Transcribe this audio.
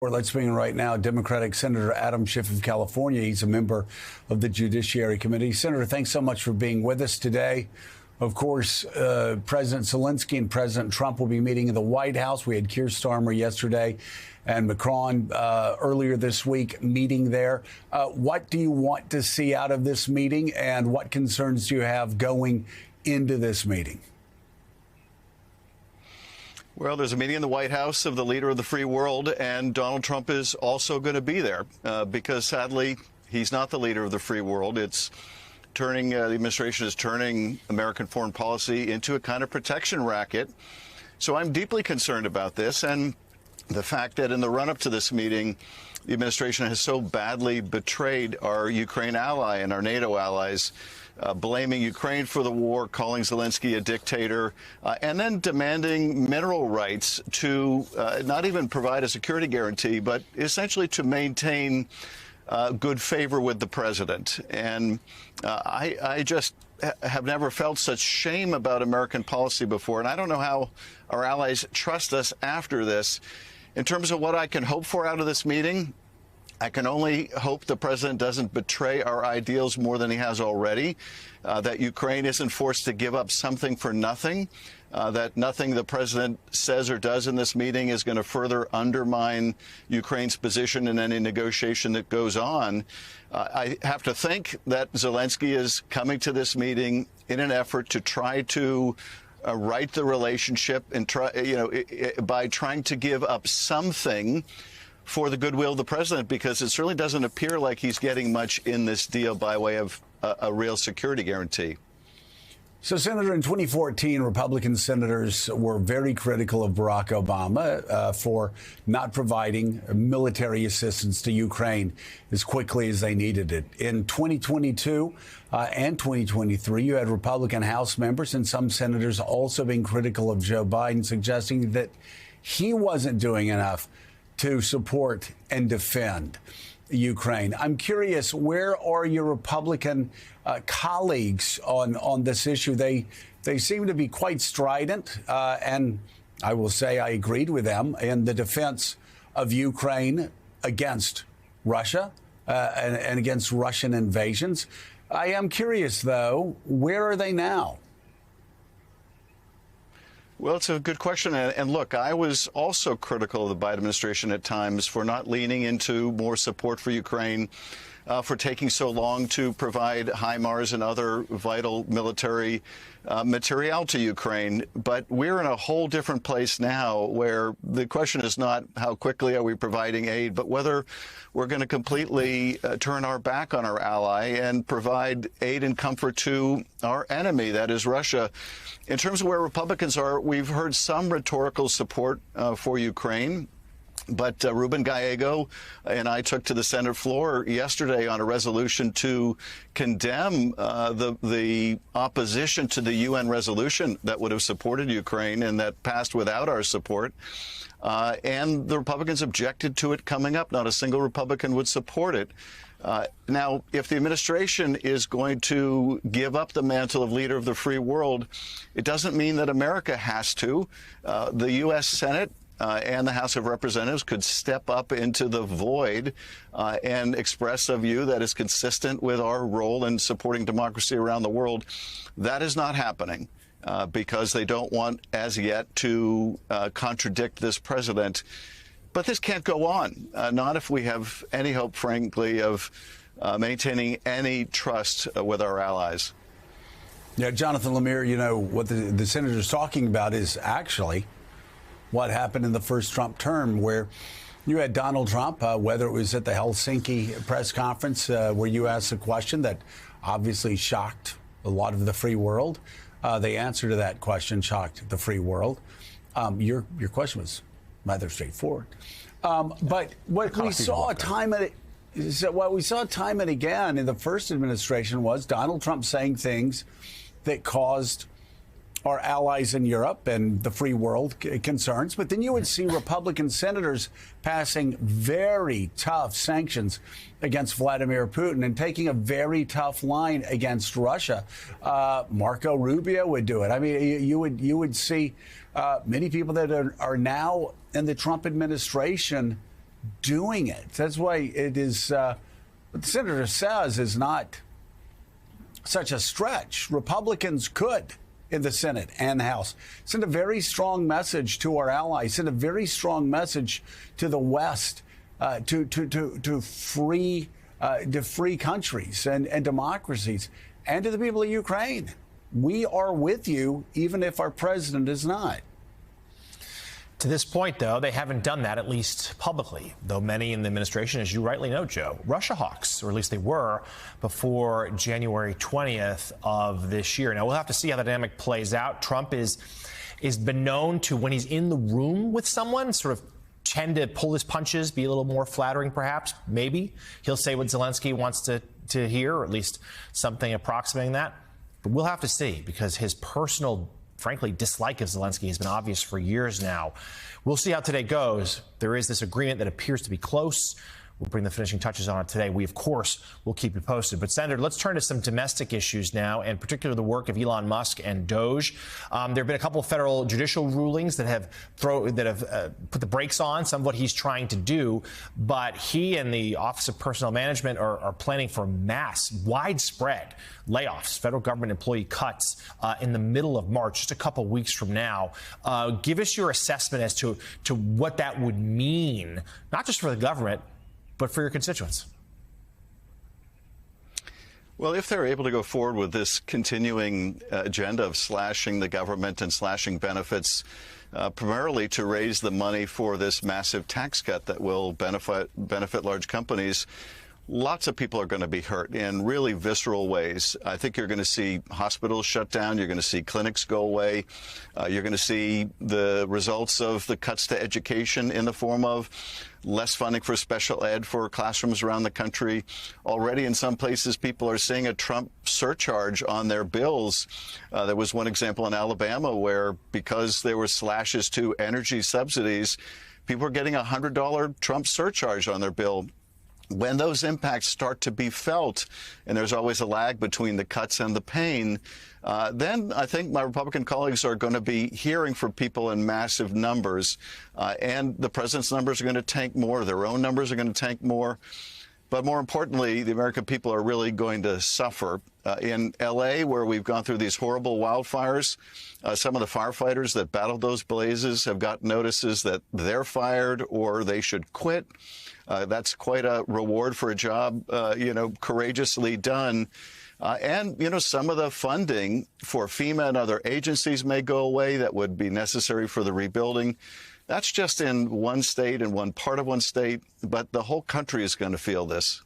Or let's bring in right now Democratic Senator Adam Schiff of California. He's a member of the Judiciary Committee. Senator, thanks so much for being with us today. Of course, President Zelensky and President Trump will be meeting in the White House. We had Keir Starmer yesterday and Macron earlier this week meeting there. What do you want to see out of this meeting, and what concerns do you have going into this meeting? Well, there's a meeting in the White House of the leader of the free world, and Donald Trump is also going to be there because, sadly, he's not the leader of the free world. It's turning the administration is turning American foreign policy into a kind of protection racket. So I'm deeply concerned about this, and the fact that in the run-up to this meeting, the administration has so badly betrayed our Ukraine ally and our NATO allies, blaming Ukraine for the war, calling Zelensky a dictator, and then demanding mineral rights to not even provide a security guarantee, but essentially to maintain good favor with the president. And I just have never felt such shame about American policy before, and I don't know how our allies trust us after this. In terms of what I can hope for out of this meeting, I can only hope the president doesn't betray our ideals more than he has already, that Ukraine isn't forced to give up something for nothing, that nothing the president says or does in this meeting is going to further undermine Ukraine's position in any negotiation that goes on. I have to think that Zelensky is coming to this meeting in an effort to try to right the relationship and by trying to give up something for the goodwill of the president, because it certainly doesn't appear like he's getting much in this deal by way of a real security guarantee. So, Senator, in 2014, Republican senators were very critical of Barack Obama for not providing military assistance to Ukraine as quickly as they needed it. In 2022 and 2023, you had Republican House members and some senators also being critical of Joe Biden, suggesting that he wasn't doing enough to support and defend Ukraine. I'm curious, where are your Republican colleagues on this issue? They seem to be quite strident, and I will say I agreed with them in the defense of Ukraine against Russia and against Russian invasions. I am curious, though, where are they now? Well, it's a good question. And look, I was also critical of the Biden administration at times for not leaning into more support for Ukraine, for taking so long to provide HIMARS and other vital military materiel to Ukraine. But we're in a whole different place now, where the question is not how quickly are we providing aid, but whether we're going to completely turn our back on our ally and provide aid and comfort to our enemy, that is Russia. In terms of where Republicans are, we've heard some rhetorical support for Ukraine. But Ruben Gallego and I took to the Senate floor yesterday on a resolution to condemn the opposition to the UN resolution that would have supported Ukraine and that passed without our support. And the Republicans objected to it coming up. Not a single Republican would support it. Now, if the administration is going to give up the mantle of leader of the free world, it doesn't mean that America has to. The U.S. Senate and the House of Representatives could step up into the void and express a view that is consistent with our role in supporting democracy around the world. That is not happening because they don't want, as yet, to contradict this president. But this can't go on, not if we have any hope, frankly, of maintaining any trust with our allies. Yeah, Jonathan Lemire, you know, what the senator's talking about is actually what happened in the first Trump term, where you had Donald Trump, whether it was at the Helsinki press conference where you asked a question that obviously shocked a lot of the free world. The answer to that question shocked the free world. Your question was rather straightforward. But what we saw time and again in the first administration was Donald Trump saying things that caused our allies in Europe and the free world concerns. But then you would see Republican senators passing very tough sanctions against Vladimir Putin and taking a very tough line against Russia. Marco Rubio would do it. I mean, you would see many people that are now in the Trump administration doing it. That's why it is, what the senator says is not such a stretch. Republicans could, in the Senate and the House, send a very strong message to our allies, send a very strong message to the West, to free countries and democracies, and to the people of Ukraine. We are with you, even if our president is not. To this point, though, they haven't done that, at least publicly, though many in the administration, as you rightly know, Joe, Russia hawks, or at least they were before January 20th of this year. Now, we'll have to see how the dynamic plays out. Trump is been known to, when he's in the room with someone, sort of tend to pull his punches, be a little more flattering, perhaps. Maybe he'll say what Zelensky wants to hear, or at least something approximating that. But we'll have to see, because his personal, frankly, dislike of Zelensky has been obvious for years now. We'll see how today goes. There is this agreement that appears to be close. We'll bring the finishing touches on it today. We, of course, will keep you posted. But, Senator, let's turn to some domestic issues now, and particularly the work of Elon Musk and Doge. There have been a couple of federal judicial rulings that have put the brakes on some of what he's trying to do. But he and the Office of Personnel Management are planning for mass, widespread layoffs, federal government employee cuts in the middle of March, just a couple weeks from now. Give us your assessment as to what that would mean, not just for the government, but for your constituents. Well, if they're able to go forward with this continuing agenda of slashing the government and slashing benefits, primarily to raise the money for this massive tax cut that will benefit large companies, lots of people are going to be hurt in really visceral ways. I think you're going to see hospitals shut down. You're going to see clinics go away. You're going to see the results of the cuts to education in the form of less funding for special ed for classrooms around the country. Already in some places, people are seeing a Trump surcharge on their bills. There was one example in Alabama where, because there were slashes to energy subsidies, people were getting a $100 Trump surcharge on their bill. When those impacts start to be felt, and there's always a lag between the cuts and the pain, then I think my Republican colleagues are going to be hearing from people in massive numbers, and the president's numbers are going to tank more. Their own numbers are going to tank more. But more importantly, the American people are really going to suffer. In L.A., where we've gone through these horrible wildfires, some of the firefighters that battled those blazes have got notices that they're fired or they should quit. That's quite a reward for a job, courageously done. And, some of the funding for FEMA and other agencies may go away that would be necessary for the rebuilding. That's just in one state and one part of one state, but the whole country is going to feel this.